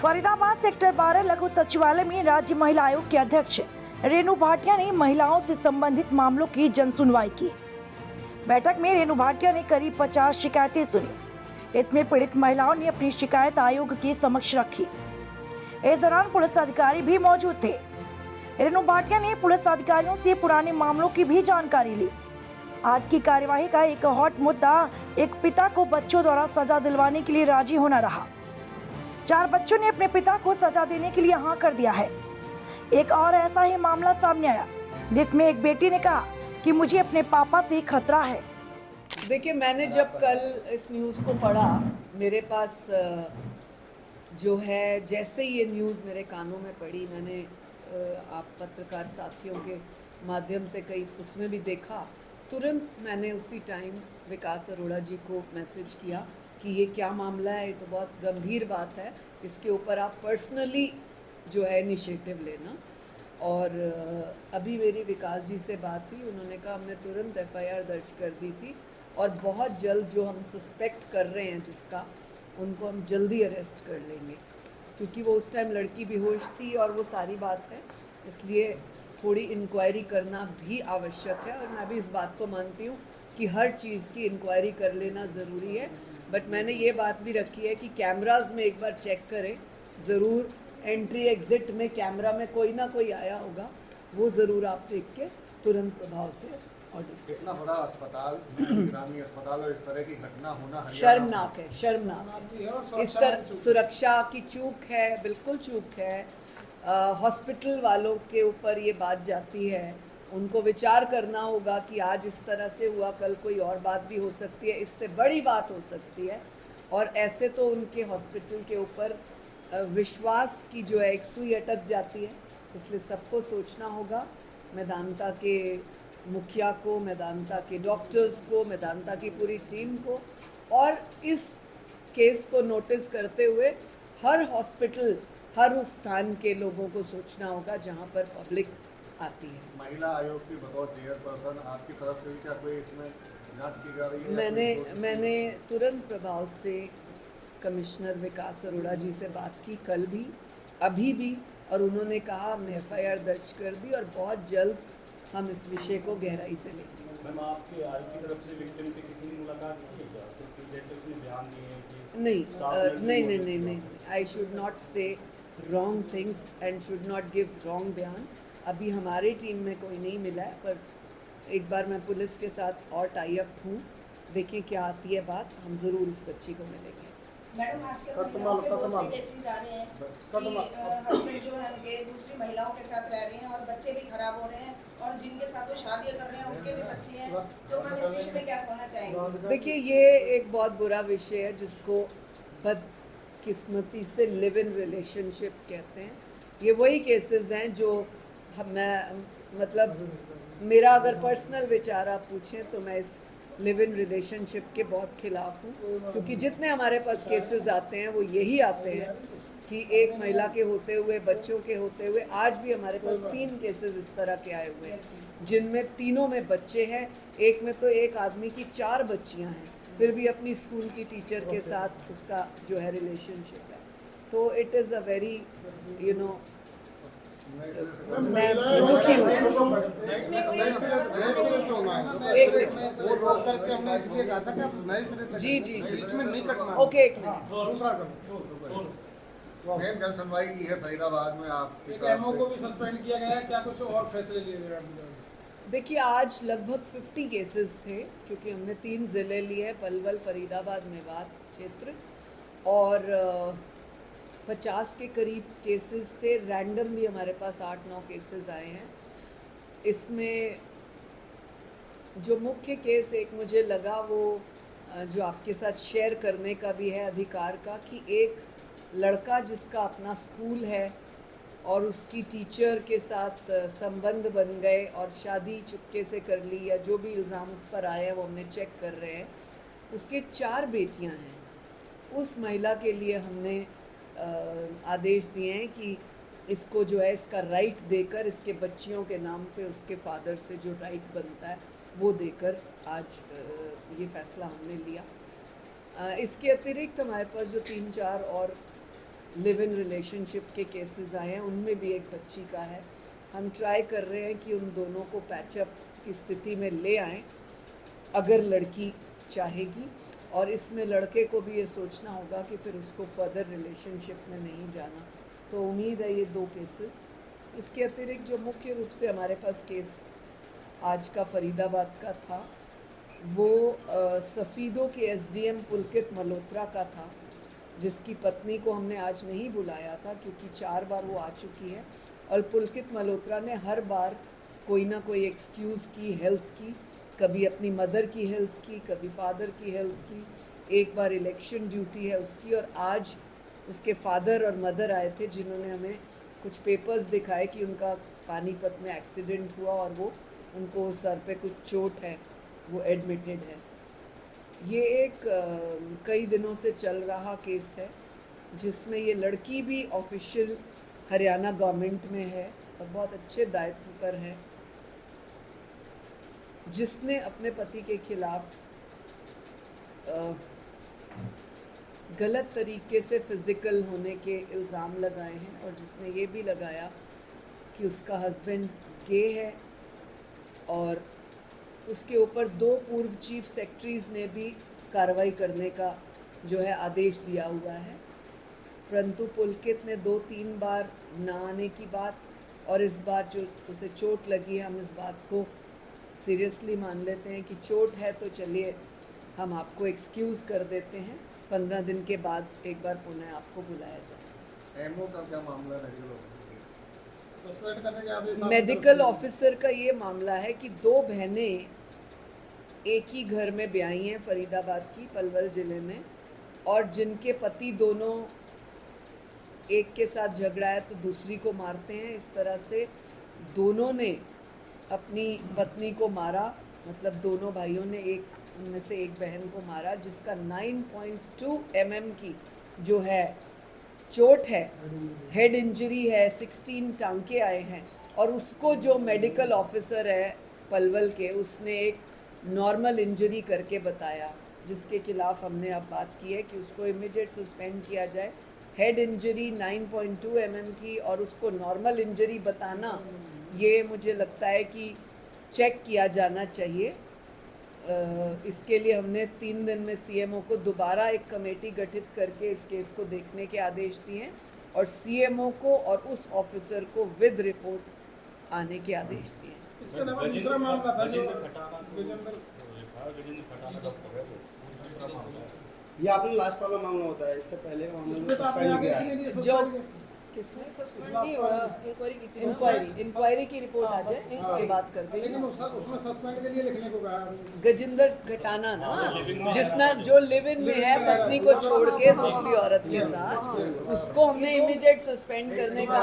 Faridabad sector 12 लघु सचिवालय में राज्य महिला आयोग के अध्यक्ष रेणु भाटिया ने महिलाओं से संबंधित मामलों की जन सुनवाई की। बैठक में रेणु भाटिया ने करीब 50 शिकायतें सुनी। इसमें पीड़ित महिलाओं ने अपनी शिकायत आयोग के समक्ष रखी। इस दौरान पुलिस अधिकारी भी मौजूद थे। रेणु भाटिया ने पुलिस अधिकारियों से पुराने मामलों की भी जानकारी ली। आज की कार्यवाही का एक हॉट मुद्दा एक पिता को बच्चों द्वारा सजा दिलवाने के लिए राजी होना रहा। 4 बच्चों ने अपने पिता को सजा देने के लिए हाँ कर दिया है। एक और ऐसा ही मामला सामने आया जिसमें एक बेटी ने कहा कि मुझे अपने पापा से खतरा है। देखिए, मैंने जब कल इस न्यूज़ को पढ़ा, मेरे पास जो है जैसे ही ये न्यूज़ मेरे कानों में पड़ी, मैंने आप पत्रकार साथियों के माध्यम से कई उसमें भी देखा। तुरंत मैंने उसी टाइम विकास अरोड़ा जी को मैसेज किया कि ये क्या मामला है, ये तो बहुत गंभीर बात है, इसके ऊपर आप पर्सनली जो है इनिशिएटिव लेना। और अभी मेरी विकास जी से बात हुई, उन्होंने कहा हमने तुरंत एफआईआर दर्ज कर दी थी और बहुत जल्द जो हम सस्पेक्ट कर रहे हैं जिसका, उनको हम जल्दी अरेस्ट कर लेंगे, क्योंकि वो उस टाइम लड़की बेहोश थी और वो सारी बात है, इसलिए थोड़ी इंक्वायरी करना भी आवश्यक है। और मैं भी इस बात को मानती हूँ कि हर चीज़ की इंक्वायरी कर लेना ज़रूरी है। बट मैंने ये बात भी रखी है कि कैमराज में एक बार चेक करें ज़रूर, एंट्री एग्ज़िट में कैमरा में कोई ना कोई आया होगा, वो ज़रूर आप देख के तुरंत प्रभाव से ऑर्डर। इतना बड़ा अस्पताल, ग्रामीण अस्पताल और इस तरह की घटना होना शर्मनाक है, शर्मनाक। इस तरह सुरक्षा की चूक है, बिल्कुल चूक है। हॉस्पिटल वालों के ऊपर ये बात जाती है, उनको विचार करना होगा कि आज इस तरह से हुआ, कल कोई और बात भी हो सकती है, इससे बड़ी बात हो सकती है। और ऐसे तो उनके हॉस्पिटल के ऊपर विश्वास की जो है एक सुई अटक जाती है। इसलिए सबको सोचना होगा, मेदांता के मुखिया को, मेदांता के डॉक्टर्स को, मेदांता की पूरी टीम को, और इस केस को नोटिस करते हुए हर हॉस्पिटल, हर उस स्थान के लोगों को सोचना होगा जहां पर पब्लिक आती है। महिला आयोग की बतौर चेयरपर्सन आपकी तरफ से भी क्या कोई इसमें जांच की जा रही है? मैंने तुरंत प्रभाव से कमिश्नर विकास अरोड़ा जी से बात की, कल भी, अभी भी, और उन्होंने कहा हमने एफआईआर दर्ज कर दी और बहुत जल्द हम इस विषय को गहराई से लेंगे। मैम, आपके आयोग की तरफ से विक्टिम से किसी ने मुलाकात की है क्या? क्योंकि जैसे उसने बयान दिए हैं कि नहीं, आई शुड नॉट से wrong things and should not give wrong बयान। अभी हमारे टीम में कोई नहीं मिला है, पर एक बार मैं पुलिस के साथ और टाई अप हूँ, देखें क्या आती है बात, हम ज़रूर उस बच्ची को मिलेंगे। मैडम, आजकल महिलाओं के बहुत से केसेस आ रहे हैं कि हस्बैंड जो है उनके दूसरी महिलाओं के साथ रह रहे हैं और बच्चे भी खराब हो रहे हैं, और जिनके साथ वो शादियां कर रहे हैं उनके भी बच्चे हैं, तो हम इस विषय में क्या कहना चाहेंगे? देखिए, ये एक बहुत बुरा विषय है जिसको बदकिस्मती से लिव इन रिलेशनशिप कहते हैं। ये वही केसेस हैं जो मतलब मेरा अगर पर्सनल विचार आप पूछें तो मैं इस लिव इन रिलेशनशिप के बहुत खिलाफ हूँ, क्योंकि जितने हमारे पास केसेस आते हैं वो यही आते हैं कि एक महिला के होते हुए, बच्चों के होते हुए, आज भी हमारे पास 3 केसेस इस तरह के आए हुए हैं जिनमें तीनों में बच्चे हैं। एक में तो एक आदमी की 4 बच्चियां हैं, फिर भी अपनी स्कूल की टीचर के साथ उसका जो है रिलेशनशिप है। तो इट इज़ अ वेरी मैं दुखी हूँ। जी, ओके, एक मिनट। मैम, जन सुनवाई की है फरीदाबाद में, आप एमओ को भी सस्पेंड किया गया है, क्या कुछ और फैसले लिए गए? देखिए, आज लगभग 50 केसेस थे, क्योंकि हमने 3 ज़िले लिए, पलवल, फरीदाबाद, मेवात क्षेत्र, और 50 के करीब केसेस थे। रैंडम भी हमारे पास 8-9 केसेस आए हैं। इसमें जो मुख्य केस एक मुझे लगा, वो जो आपके साथ शेयर करने का भी है अधिकार का, कि एक लड़का जिसका अपना स्कूल है और उसकी टीचर के साथ संबंध बन गए और शादी चुपके से कर ली, या जो भी इल्ज़ाम उस पर आए हैं वो हमने चेक कर रहे हैं। उसके 4 बेटियां हैं। उस महिला के लिए हमने आदेश दिए हैं कि इसको जो है इसका राइट देकर, इसके बच्चियों के नाम पे उसके फादर से जो राइट बनता है वो देकर आज ये फ़ैसला हमने लिया। इसके अतिरिक्त हमारे पास जो 3-4 और लिव इन रिलेशनशिप के केसेस आए हैं, उनमें भी एक बच्ची का है। हम ट्राई कर रहे हैं कि उन दोनों को पैचअप की स्थिति में ले आएं अगर लड़की चाहेगी, और इसमें लड़के को भी ये सोचना होगा कि फिर उसको फर्दर रिलेशनशिप में नहीं जाना। तो उम्मीद है ये 2 केसेस। इसके अतिरिक्त जो मुख्य रूप से हमारे पास केस आज का फरीदाबाद का था, वो सफ़ीदों के एसडीएम पुलकित मल्होत्रा का था, जिसकी पत्नी को हमने आज नहीं बुलाया था क्योंकि 4 बार वो आ चुकी है। और पुलकित मल्होत्रा ने हर बार कोई ना कोई एक्सक्यूज़ की, हेल्थ की, कभी अपनी मदर की हेल्थ की, कभी फादर की हेल्थ की, एक बार इलेक्शन ड्यूटी है उसकी, और आज उसके फादर और मदर आए थे जिन्होंने हमें कुछ पेपर्स दिखाए कि उनका पानीपत में एक्सीडेंट हुआ और वो उनको सर पे कुछ चोट है, वो एडमिटेड है। ये एक कई दिनों से चल रहा केस है जिसमें ये लड़की भी ऑफिशियल हरियाणा गवर्नमेंट में है और बहुत अच्छे दायित्व पर है, जिसने अपने पति के खिलाफ गलत तरीके से फिज़िकल होने के इल्ज़ाम लगाए हैं, और जिसने ये भी लगाया कि उसका हस्बैंड गे है, और उसके ऊपर 2 पूर्व चीफ सेक्रेटरीज़ ने भी कार्रवाई करने का जो है आदेश दिया हुआ है। परंतु पुलकित ने 2-3 बार ना आने की बात, और इस बार जो उसे चोट लगी है, हम इस बात को सीरियसली मान लेते हैं कि चोट है तो चलिए हम आपको एक्सक्यूज़ कर देते हैं, 15 दिन के बाद एक बार पुनः आपको बुलाया जाए। एमओ का क्या मामला है? सस्पेंड करने के आदेश मेडिकल ऑफिसर का ये मामला है कि 2 बहनें एक ही घर में ब्याही हैं फरीदाबाद की, पलवल ज़िले में, और जिनके पति दोनों एक के साथ झगड़ा है तो दूसरी को मारते हैं। इस तरह से दोनों ने अपनी पत्नी को मारा, मतलब दोनों भाइयों ने उनमें से एक बहन को मारा, जिसका 9.2 mm की जो है चोट है, हेड इंजरी है, 16 टांके आए हैं, और उसको जो मेडिकल ऑफिसर है पलवल के, उसने एक नॉर्मल इंजरी करके बताया, जिसके खिलाफ हमने अब बात की है कि उसको इमीडिएट सस्पेंड किया जाए। हेड इंजरी 9.2 mm की और उसको नॉर्मल इंजरी बताना, ये मुझे लगता है कि चेक किया जाना चाहिए। इसके लिए हमने 3 दिन में सीएमओ को दोबारा एक कमेटी गठित करके इस केस को देखने के आदेश दिए हैं, और सीएमओ को और उस ऑफिसर को विद रिपोर्ट आने के आदेश दिए हैं। इसके अलावा दूसरा मामला था जो ये आपने लास्ट वाला मामला होता है, इससे पहले का मामला इसमें तो आपने सस्पेंड किया आदेश है। नहीं दिए, जो सस्पेंड किया। इंक्वायरी की रिपोर्ट आ जाए, उसके बाद कर देंगे। लेकिन उसमें सस्पेंड के लिए लिखने को कहा। गजिंदर घटाना ना, जिसना जो लिव इन में है पत्नी को छोड़ के दूसरी औरत के साथ, उसको हमने इमीडिएट सस्पेंड करने का